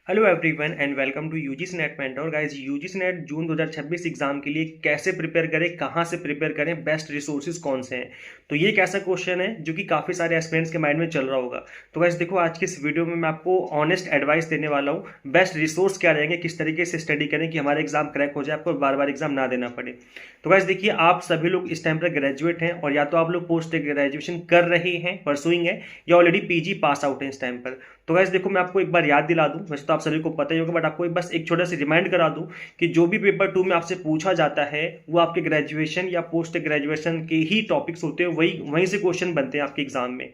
Hello everyone and welcome to UGC NET mentor. Guys, UGC NET June 2026 exam के लिए कैसे prepare करें, कहां से प्रिपेयर करें, बेस्ट रिसोर्सेज कौन से हैं। तो ये एक ऐसा क्वेश्चन है जो कि काफ़ी सारे एस्पिरेंट्स के माइंड में चल रहा होगा। तो गाइस देखो, आज की इस वीडियो में मैं आपको ऑनेस्ट एडवाइस देने वाला हूँ। बेस्ट रिसोर्स क्या रहेंगे, किस तरीके से स्टडी करें कि हमारा एग्जाम क्रैक हो जाए, आपको बार बार एग्जाम ना देना पड़े। तो गाइस देखिए, आप सभी लोग इस टाइम पर ग्रेजुएट हैं और या तो आप लोग पोस्ट ग्रेजुएशन कर रहे हैं, परसुइंग है, या ऑलरेडी पीजी पास आउट है इस टाइम पर। तो गाइस देखो, मैं आपको एक बार याद दिला दूं, वैसे तो आप सभी को पता ही होगा, बट आपको बस एक छोटा सा रिमाइंड करा दूं कि जो भी पेपर 2 में आपसे पूछा जाता है वो आपके ग्रेजुएशन या पोस्ट ग्रेजुएशन के ही टॉपिक्स होते हैं, वहीं से क्वेश्चन बनते हैं आपके एग्जाम में।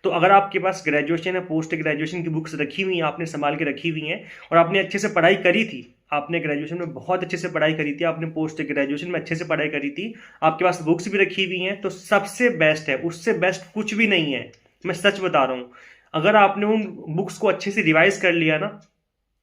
तो अगर आपके पास ग्रेजुएशन या पोस्ट ग्रेजुएशन की बुक्स रखी हुई हैं, आपने संभाल के रखी हुई हैं और आपने अच्छे से पढ़ाई करी थी, आपने ग्रेजुएशन में बहुत अच्छे से पढ़ाई करी थी, आपने पोस्ट ग्रेजुएशन में अच्छे से पढ़ाई करी थी, आपके पास बुक्स भी रखी हुई हैं, तो सबसे बेस्ट है, उससे बेस्ट कुछ भी नहीं है। मैं सच बता रहा हूँ। अगर आपने उन बुक्स को अच्छे से रिवाइज कर लिया ना,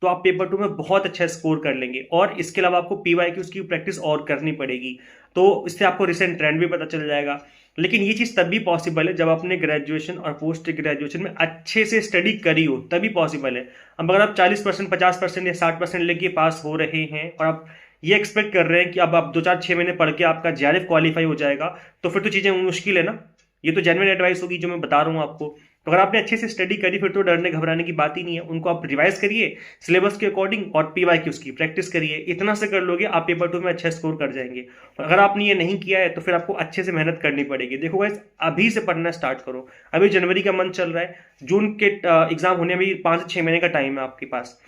तो आप पेपर 2 में बहुत अच्छा स्कोर कर लेंगे। और इसके अलावा आपको पीवाईक्यूज की प्रैक्टिस और करनी पड़ेगी, तो इससे आपको रिसेंट ट्रेंड भी पता चल जाएगा। लेकिन ये चीज़ तभी पॉसिबल है जब आपने ग्रेजुएशन और पोस्ट ग्रेजुएशन में अच्छे से स्टडी करी हो, तभी पॉसिबल है। अब अगर आप 40%, 50% या 60% लेके पास हो रहे हैं और आप ये एक्सपेक्ट कर रहे हैं कि अब आप 2-4-6 महीने पढ़ के आपका जेआरएफ क्वालिफाई हो जाएगा, तो फिर तो चीज़ें मुश्किल है ना। ये तो जेन्युइन एडवाइस होगी जो मैं बता रहा हूँ आपको। तो अगर आपने अच्छे से स्टडी करी, फिर तो डरने घबराने की बात ही नहीं है। उनको आप रिवाइज करिए सिलेबस के अकॉर्डिंग और पीवाईक्यूज की प्रैक्टिस करिए। इतना से कर लोगे, आप पेपर 2 में अच्छा स्कोर कर जाएंगे। और अगर आपने ये नहीं किया है तो फिर आपको अच्छे से मेहनत करनी पड़ेगी। देखो गाइस, अभी से पढ़ना स्टार्ट करो। अभी जनवरी का मंथ चल रहा है, जून के एग्जाम होने में 5 से 6 महीने का टाइम है आपके पास।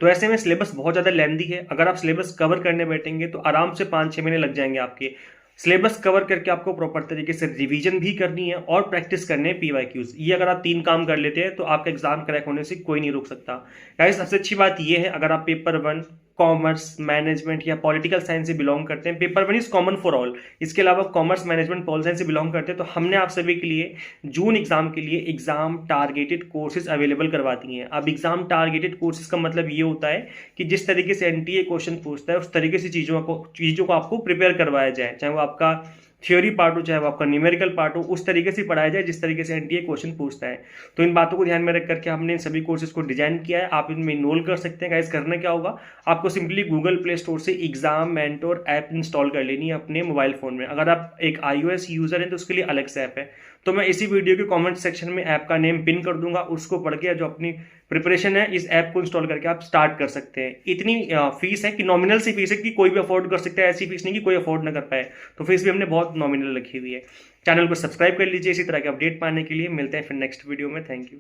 तो ऐसे में सिलेबस बहुत ज़्यादा लेंदी है। अगर आप सिलेबस कवर करने बैठेंगे तो आराम से 5-6 महीने लग जाएंगे आपके। सिलेबस कवर करके आपको प्रॉपर तरीके से रिवीजन भी करनी है और प्रैक्टिस करने हैं पीवाईक्यूज। ये अगर आप 3 काम कर लेते हैं तो आपका एग्जाम क्रैक होने से कोई नहीं रोक सकता। गाइस, सबसे अच्छी बात यह है, अगर आप पेपर 1 कॉमर्स, मैनेजमेंट या पॉलिटिकल साइंस से बिलोंग करते हैं, paper 1 is common for all. इसके अलावा कॉमर्स, मैनेजमेंट, पॉल साइंस से बिलोंग करते हैं, तो हमने आप सभी के लिए जून एग्जाम के लिए एग्जाम टारगेटेड कोर्सेज अवेलेबल करवा दिए हैं। अब एग्जाम टारगेटेड कोर्सेज का मतलब ये होता है कि जिस तरीके से एनटीए क्वेश्चन पूछता है उस तरीके से चीज़ों को आपको प्रिपेयर करवाया जाए, चाहे वो आपका थ्योरी पार्ट हो, चाहे वो आपका न्यूमेरिकल पार्ट हो, उस तरीके से पढ़ाया जाए जिस तरीके से एनटीए क्वेश्चन पूछता है। तो इन बातों को ध्यान में रख करके हमने इन सभी कोर्सेज को डिजाइन किया है। आप इनमें इनरोल कर सकते हैं। गाइस, करना क्या होगा, आपको सिंपली गूगल प्ले स्टोर से एग्जाम मेंटोर ऐप इंस्टॉल कर लेनी है अपने मोबाइल फोन में। अगर आप एक iOS यूजर हैं तो उसके लिए अलग से ऐप है। तो मैं इसी वीडियो के कमेंट सेक्शन में ऐप का नेम पिन कर दूंगा, उसको पढ़ के जो अपनी प्रिपरेशन है इस ऐप को इंस्टॉल करके आप स्टार्ट कर सकते हैं। इतनी फीस है कि नॉमिनल सी फीस है कि कोई भी अफोर्ड कर सकता है, ऐसी फीस नहीं कि कोई अफोर्ड ना कर पाए। तो फीस भी हमने बहुत नॉमिनल रखी हुई है। चैनल को सब्सक्राइब कर लीजिए इसी तरह के अपडेट पाने के लिए। मिलते हैं फिर नेक्स्ट वीडियो में। Thank you.